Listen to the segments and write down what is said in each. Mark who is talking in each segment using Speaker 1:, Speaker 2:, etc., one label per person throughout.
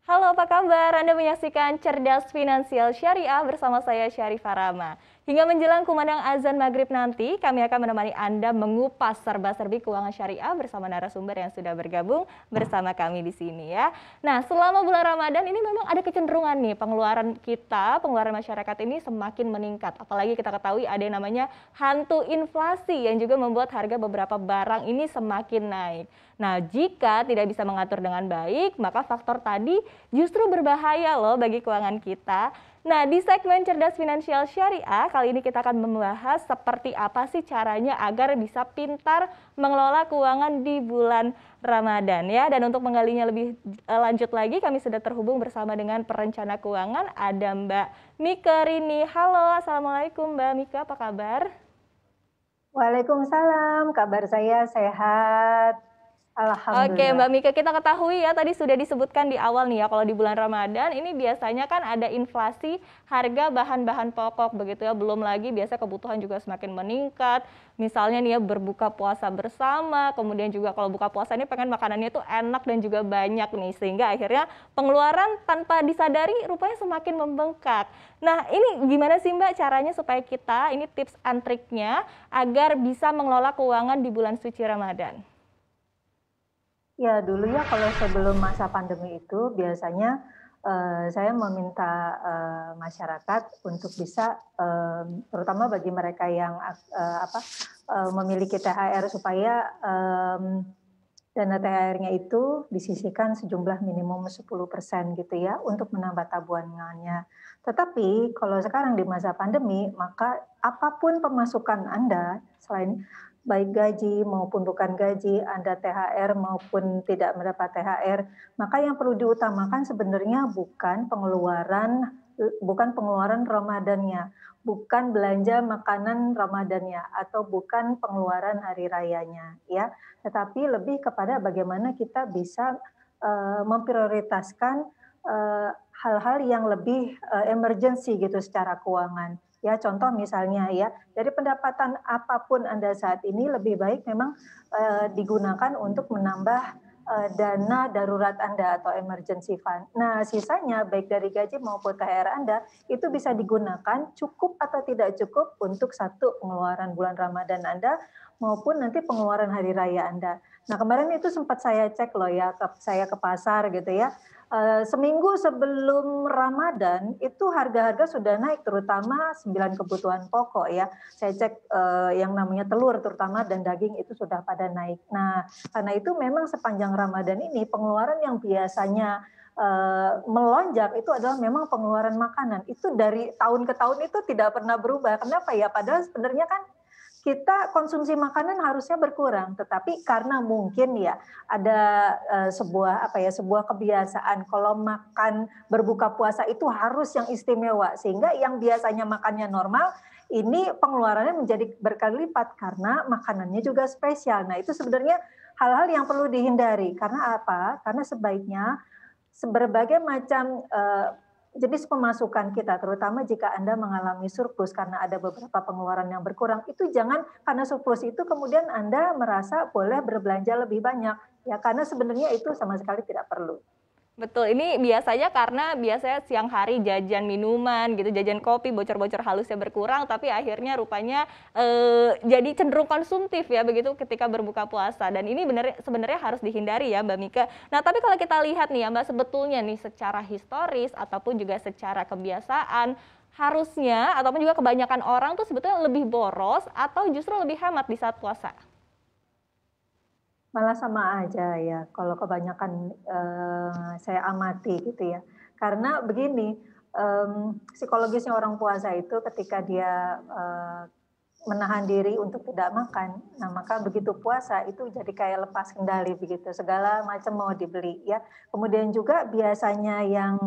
Speaker 1: Halo, apa kabar? Anda menyaksikan Cerdas Finansial Syariah bersama saya Syarifah Rama. Hingga menjelang kumandang azan maghrib nanti, kami akan menemani Anda mengupas serba-serbi keuangan syariah bersama narasumber yang sudah bergabung bersama kami di sini ya. Nah, selama bulan Ramadan ini memang ada kecenderungan nih pengeluaran masyarakat ini semakin meningkat. Apalagi kita ketahui ada yang namanya hantu inflasi yang juga membuat harga beberapa barang ini semakin naik. Nah, jika tidak bisa mengatur dengan baik, maka faktor tadi justru berbahaya loh bagi keuangan kita. Nah, di segmen Cerdas Finansial Syariah, kali ini kita akan membahas seperti apa sih caranya agar bisa pintar mengelola keuangan di bulan Ramadan ya. Dan untuk menggalinya lebih lanjut lagi, kami sudah terhubung bersama dengan perencana keuangan, ada Mbak Mika Rini. Halo, Assalamualaikum Mbak Mika, apa kabar?
Speaker 2: Waalaikumsalam, kabar saya sehat,
Speaker 1: Oke, Mbak
Speaker 2: alhamdulillah.
Speaker 1: Mika, kita ketahui ya tadi sudah disebutkan di awal nih ya, kalau di bulan Ramadan ini biasanya kan ada inflasi harga bahan-bahan pokok begitu ya, belum lagi biasa kebutuhan juga semakin meningkat. Misalnya nih ya berbuka puasa bersama, kemudian juga kalau buka puasa ini pengen makanannya itu enak dan juga banyak nih, sehingga akhirnya pengeluaran tanpa disadari rupanya semakin membengkak. Nah, ini gimana sih Mbak caranya supaya kita, ini tips and triknya agar bisa mengelola keuangan di bulan suci Ramadan?
Speaker 2: Ya dulu ya kalau sebelum masa pandemi itu biasanya, saya meminta, masyarakat untuk bisa, terutama bagi mereka yang memiliki THR supaya, dana THR-nya itu disisihkan sejumlah minimum 10% gitu ya, untuk menambah tabungannya. Tetapi kalau sekarang di masa pandemi, maka apapun pemasukan Anda, selain baik gaji maupun bukan gaji, Anda THR maupun tidak mendapat THR, maka yang perlu diutamakan sebenarnya bukan pengeluaran Ramadannya, bukan belanja makanan Ramadannya, atau bukan pengeluaran hari rayanya, ya. Tetapi lebih kepada bagaimana kita bisa, memprioritaskan, hal-hal yang lebih, emergency gitu secara keuangan. Ya contoh misalnya ya, dari pendapatan apapun Anda saat ini lebih baik memang, digunakan untuk menambah, dana darurat Anda atau emergency fund. Nah sisanya baik dari gaji maupun THR Anda, itu bisa digunakan cukup atau tidak cukup untuk satu pengeluaran bulan Ramadan Anda, maupun nanti pengeluaran hari raya Anda. Nah kemarin itu sempat saya cek loh ya, saya ke pasar gitu ya, seminggu sebelum Ramadan itu harga-harga sudah naik terutama 9 kebutuhan pokok ya. Saya cek, yang namanya telur terutama dan daging itu sudah pada naik. Nah karena itu memang sepanjang Ramadan ini pengeluaran yang biasanya, melonjak itu adalah memang pengeluaran makanan. Itu dari tahun ke tahun itu tidak pernah berubah. Kenapa ya? Padahal sebenarnya kan kita konsumsi makanan harusnya berkurang, tetapi karena mungkin ya ada, sebuah kebiasaan kalau makan berbuka puasa itu harus yang istimewa, sehingga yang biasanya makannya normal, ini pengeluarannya menjadi berkali lipat karena makanannya juga spesial. Nah itu sebenarnya hal-hal yang perlu dihindari, karena apa? Karena sebaiknya berbagai macam, jenis pemasukan kita, terutama jika Anda mengalami surplus karena ada beberapa pengeluaran yang berkurang, itu jangan karena surplus itu kemudian Anda merasa boleh berbelanja lebih banyak, ya karena sebenarnya itu sama sekali tidak perlu.
Speaker 1: Betul, ini biasanya karena biasanya siang hari jajan minuman gitu, jajan kopi, bocor-bocor halusnya berkurang, tapi akhirnya rupanya jadi cenderung konsumtif ya begitu ketika berbuka puasa. Dan ini sebenarnya harus dihindari ya Mbak Mika. Nah tapi kalau kita lihat nih ya Mbak, sebetulnya nih secara historis ataupun juga secara kebiasaan, harusnya ataupun juga kebanyakan orang tuh sebetulnya lebih boros atau justru lebih hemat di saat puasa?
Speaker 2: Malah sama aja ya kalau kebanyakan, saya amati gitu ya. Karena begini, psikologisnya orang puasa itu ketika dia, menahan diri untuk tidak makan, nah maka begitu puasa itu jadi kayak lepas kendali begitu, segala macam mau dibeli ya. Kemudian juga biasanya yang,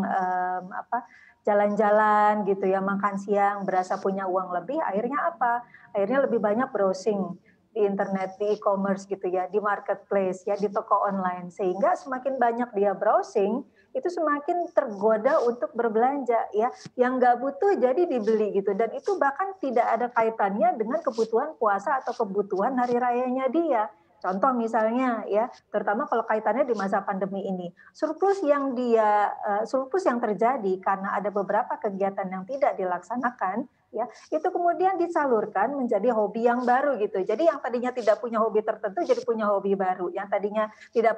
Speaker 2: jalan-jalan gitu ya, makan siang berasa punya uang lebih, akhirnya apa? Akhirnya lebih banyak browsing di internet, di e-commerce gitu ya, di marketplace ya, di toko online. Sehingga semakin banyak dia browsing, itu semakin tergoda untuk berbelanja ya, yang nggak butuh jadi dibeli gitu, dan itu bahkan tidak ada kaitannya dengan kebutuhan puasa atau kebutuhan hari rayanya dia. Contoh misalnya ya, terutama kalau kaitannya di masa pandemi ini, surplus yang terjadi karena ada beberapa kegiatan yang tidak dilaksanakan, ya, itu kemudian disalurkan menjadi hobi yang baru gitu. Jadi yang tadinya tidak punya hobi tertentu jadi punya hobi baru, yang tadinya tidak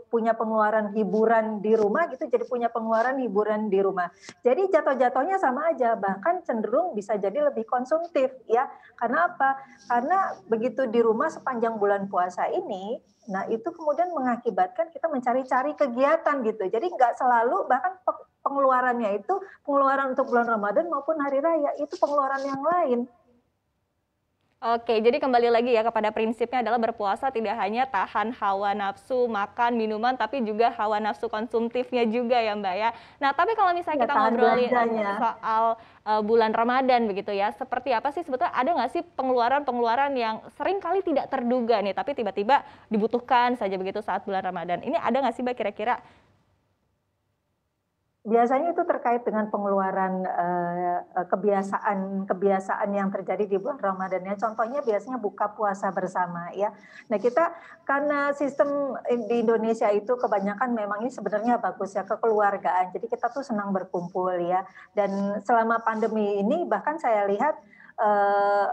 Speaker 2: punya pengeluaran hiburan di rumah gitu jadi punya pengeluaran hiburan di rumah. Jadi jatuh-jatuhnya sama aja, bahkan cenderung bisa jadi lebih konsumtif ya. Karena apa? Karena begitu di rumah sepanjang bulan puasa ini, nah itu kemudian mengakibatkan kita mencari-cari kegiatan gitu. Jadi nggak selalu, bahkan pengeluarannya itu pengeluaran untuk bulan Ramadan maupun hari raya, itu pengeluaran yang lain.
Speaker 1: Oke, jadi kembali lagi ya kepada prinsipnya adalah berpuasa tidak hanya tahan hawa nafsu makan, minuman, tapi juga hawa nafsu konsumtifnya juga ya Mbak ya. Nah, tapi kalau misalnya
Speaker 2: Ya,
Speaker 1: kita
Speaker 2: tahan
Speaker 1: ngobrolin
Speaker 2: belanjanya.
Speaker 1: soal bulan Ramadan begitu ya, seperti apa sih sebetulnya, ada nggak sih pengeluaran-pengeluaran yang sering kali tidak terduga nih, tapi tiba-tiba dibutuhkan saja begitu saat bulan Ramadan. Ini ada nggak sih Mbak kira-kira?
Speaker 2: Biasanya itu terkait dengan pengeluaran, kebiasaan yang terjadi di bulan Ramadan ya. Contohnya biasanya buka puasa bersama ya. Nah kita karena sistem di Indonesia itu kebanyakan memang ini sebenarnya bagus ya, kekeluargaan. Jadi kita tuh senang berkumpul ya. Dan selama pandemi ini bahkan saya lihat, eee,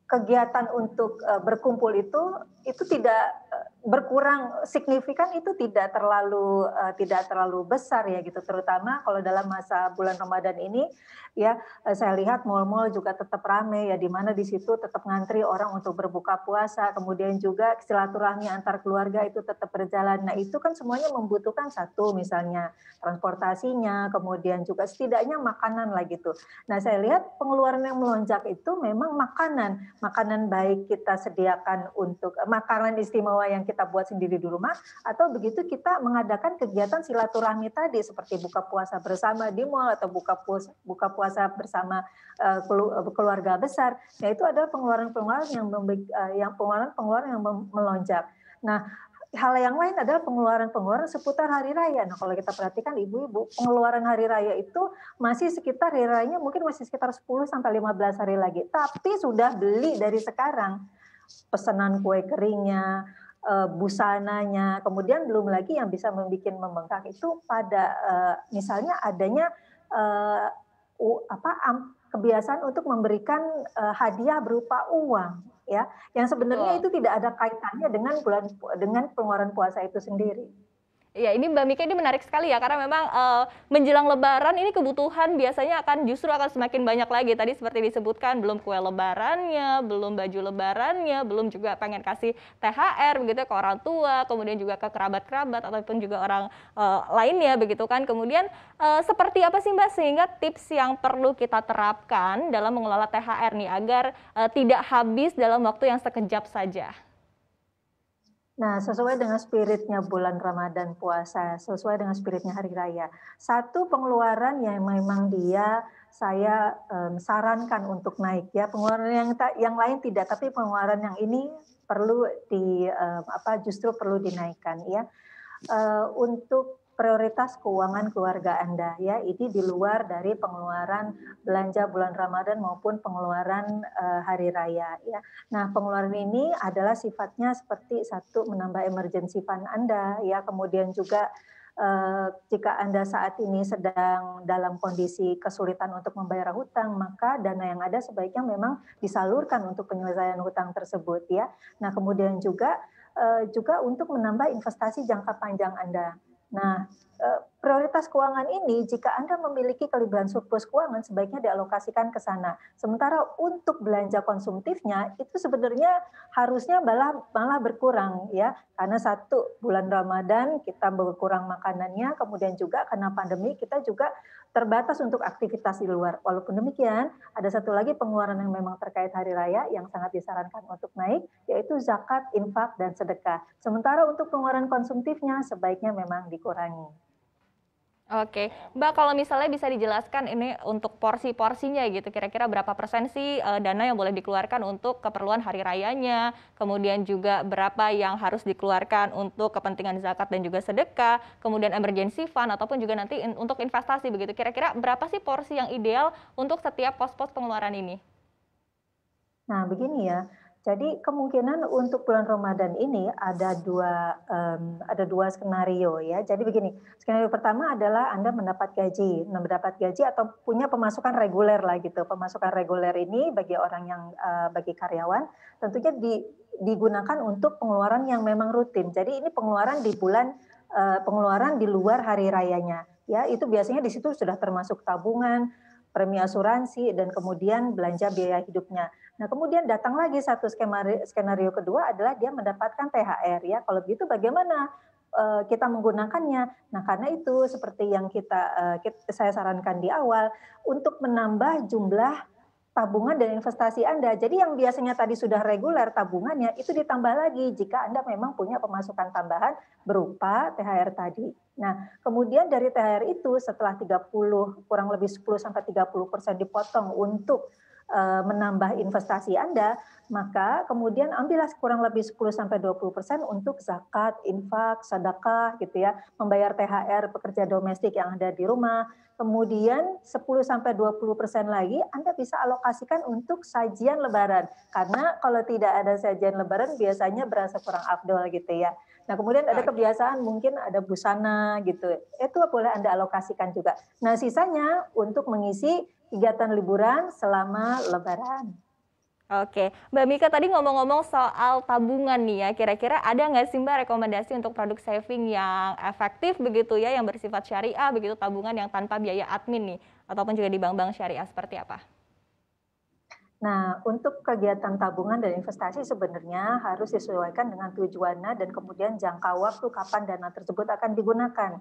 Speaker 2: kegiatan untuk, berkumpul itu tidak, berkurang signifikan, itu tidak terlalu besar ya gitu, terutama kalau dalam masa bulan Ramadan ini ya, saya lihat mal-mal juga tetap ramai ya, di mana di situ tetap ngantri orang untuk berbuka puasa, kemudian juga silaturahmi antar keluarga itu tetap berjalan. Nah itu kan semuanya membutuhkan satu misalnya transportasinya, kemudian juga setidaknya makanan lah gitu. Nah saya lihat pengeluaran yang melonjak itu memang makanan. Makanan baik kita sediakan untuk makanan istimewa yang kita buat sendiri di rumah, atau begitu kita mengadakan kegiatan silaturahmi tadi seperti buka puasa bersama di mal atau buka puasa bersama keluarga besar. Nah itu adalah pengeluaran-pengeluaran yang melonjak. Nah hal yang lain adalah pengeluaran-pengeluaran seputar hari raya. Nah, kalau kita perhatikan ibu-ibu, pengeluaran hari raya itu masih sekitar hari rayanya mungkin masih sekitar 10 sampai 15 hari lagi. Tapi sudah beli dari sekarang. Pesanan kue keringnya, busananya, kemudian belum lagi yang bisa membuat membengkak itu pada misalnya adanya eee, kebiasaan untuk memberikan hadiah berupa uang ya, yang sebenarnya
Speaker 1: Betul.
Speaker 2: itu tidak ada kaitannya dengan pengeluaran puasa itu sendiri.
Speaker 1: Iya, ini Mbak Mika ini menarik sekali ya, karena memang, menjelang lebaran ini kebutuhan biasanya justru akan semakin banyak lagi. Tadi seperti disebutkan, belum kue lebarannya, belum baju lebarannya, belum juga pengen kasih THR begitu ya ke orang tua, kemudian juga ke kerabat-kerabat ataupun juga orang, lainnya begitu kan. Kemudian, seperti apa sih Mbak sehingga tips yang perlu kita terapkan dalam mengelola THR nih agar, tidak habis dalam waktu yang sekejap saja?
Speaker 2: Nah, sesuai dengan spiritnya bulan Ramadan puasa, sesuai dengan spiritnya hari raya. Satu pengeluaran yang memang saya, sarankan untuk naik ya, pengeluaran yang lain tidak, tapi pengeluaran yang ini perlu justru perlu dinaikkan ya. Untuk prioritas keuangan keluarga Anda ya, ini di luar dari pengeluaran belanja bulan Ramadan maupun pengeluaran, hari raya ya. Nah, pengeluaran ini adalah sifatnya seperti satu menambah emergency fund Anda ya, kemudian juga, jika Anda saat ini sedang dalam kondisi kesulitan untuk membayar hutang, maka dana yang ada sebaiknya memang disalurkan untuk penyelesaian hutang tersebut ya. Nah, kemudian juga untuk menambah investasi jangka panjang Anda. Nah, prioritas keuangan ini jika Anda memiliki kelebihan surplus keuangan sebaiknya dialokasikan ke sana. Sementara untuk belanja konsumtifnya itu sebenarnya harusnya malah malah berkurang ya, karena satu, bulan Ramadan kita berkurang makanannya, kemudian juga karena pandemi kita juga terbatas untuk aktivitas di luar. Walaupun demikian, ada satu lagi pengeluaran yang memang terkait hari raya yang sangat disarankan untuk naik, yaitu zakat, infak, dan sedekah. Sementara untuk pengeluaran konsumtifnya sebaiknya memang dikurangi.
Speaker 1: Oke, Mbak, kalau misalnya bisa dijelaskan ini untuk porsi-porsinya gitu, kira-kira berapa persen sih, dana yang boleh dikeluarkan untuk keperluan hari rayanya, kemudian juga berapa yang harus dikeluarkan untuk kepentingan zakat dan juga sedekah, kemudian emergency fund ataupun juga nanti untuk investasi begitu, kira-kira berapa sih porsi yang ideal untuk setiap pos-pos pengeluaran ini?
Speaker 2: Nah, begini ya, Jadi kemungkinan untuk bulan Ramadan ini ada dua skenario ya. Jadi begini, skenario pertama adalah Anda mendapat gaji atau punya pemasukan reguler lah gitu. Pemasukan reguler ini bagi orang yang bagi karyawan tentunya digunakan untuk pengeluaran yang memang rutin. Jadi ini pengeluaran di luar hari rayanya. Ya, itu biasanya di situ sudah termasuk tabungan, premi asuransi, dan kemudian belanja biaya hidupnya. Nah, kemudian datang lagi satu skenario kedua adalah dia mendapatkan THR ya. Kalau begitu bagaimana kita menggunakannya? Nah, karena itu seperti yang saya sarankan di awal untuk menambah jumlah tabungan dan investasi Anda. Jadi yang biasanya tadi sudah reguler tabungannya itu ditambah lagi jika Anda memang punya pemasukan tambahan berupa THR tadi. Nah, kemudian dari THR itu setelah kurang lebih 10 sampai 30% dipotong untuk menambah investasi Anda, maka kemudian ambillah kurang lebih 10 sampai 20% untuk zakat, infak, sedekah gitu ya, membayar THR pekerja domestik yang ada di rumah. Kemudian 10 sampai 20% lagi Anda bisa alokasikan untuk sajian lebaran. Karena kalau tidak ada sajian lebaran biasanya berasa kurang afdol gitu ya. Nah, kemudian ada
Speaker 1: Oke.
Speaker 2: kebiasaan mungkin ada busana gitu. Itu boleh Anda alokasikan juga. Nah, sisanya untuk mengisi kegiatan liburan selama lebaran.
Speaker 1: Oke, Mbak Mika tadi ngomong-ngomong soal tabungan nih ya, kira-kira ada nggak sih Mbak rekomendasi untuk produk saving yang efektif begitu ya, yang bersifat syariah begitu, tabungan yang tanpa biaya admin nih, ataupun juga di bank-bank syariah seperti apa?
Speaker 2: Nah, untuk kegiatan tabungan dan investasi sebenarnya harus disesuaikan dengan tujuannya dan kemudian jangka waktu kapan dana tersebut akan digunakan.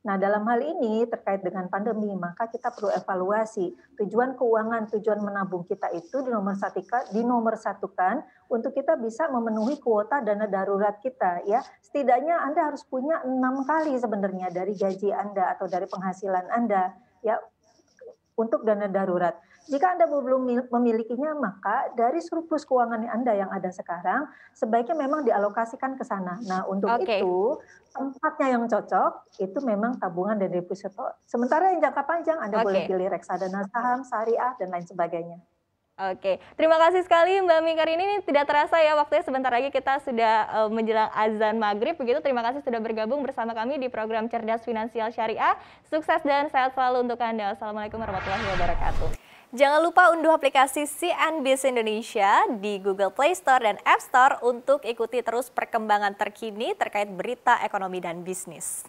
Speaker 2: Nah, dalam hal ini terkait dengan pandemi, maka kita perlu evaluasi tujuan keuangan, tujuan menabung kita itu dinomorsatukan untuk kita bisa memenuhi kuota dana darurat kita ya. Setidaknya Anda harus punya 6 kali sebenarnya dari gaji Anda atau dari penghasilan Anda ya untuk dana darurat. Jika Anda belum memilikinya, maka dari surplus keuangan Anda yang ada sekarang, sebaiknya memang dialokasikan ke sana. Nah, untuk
Speaker 1: Oke.
Speaker 2: itu, tempatnya yang cocok, itu memang tabungan dan deposito. Sementara yang jangka panjang, Anda boleh
Speaker 1: Oke.
Speaker 2: pilih reksadana saham, syariah, dan lain sebagainya.
Speaker 1: Oke, terima kasih sekali Mbak Mika ini tidak terasa ya waktunya sebentar lagi kita sudah menjelang azan maghrib begitu. Terima kasih sudah bergabung bersama kami di program Cerdas Finansial Syariah. Sukses dan sehat selalu untuk Anda. Assalamualaikum warahmatullahi wabarakatuh. Jangan lupa unduh aplikasi CNBC Indonesia di Google Play Store dan App Store untuk ikuti terus perkembangan terkini terkait berita ekonomi dan bisnis.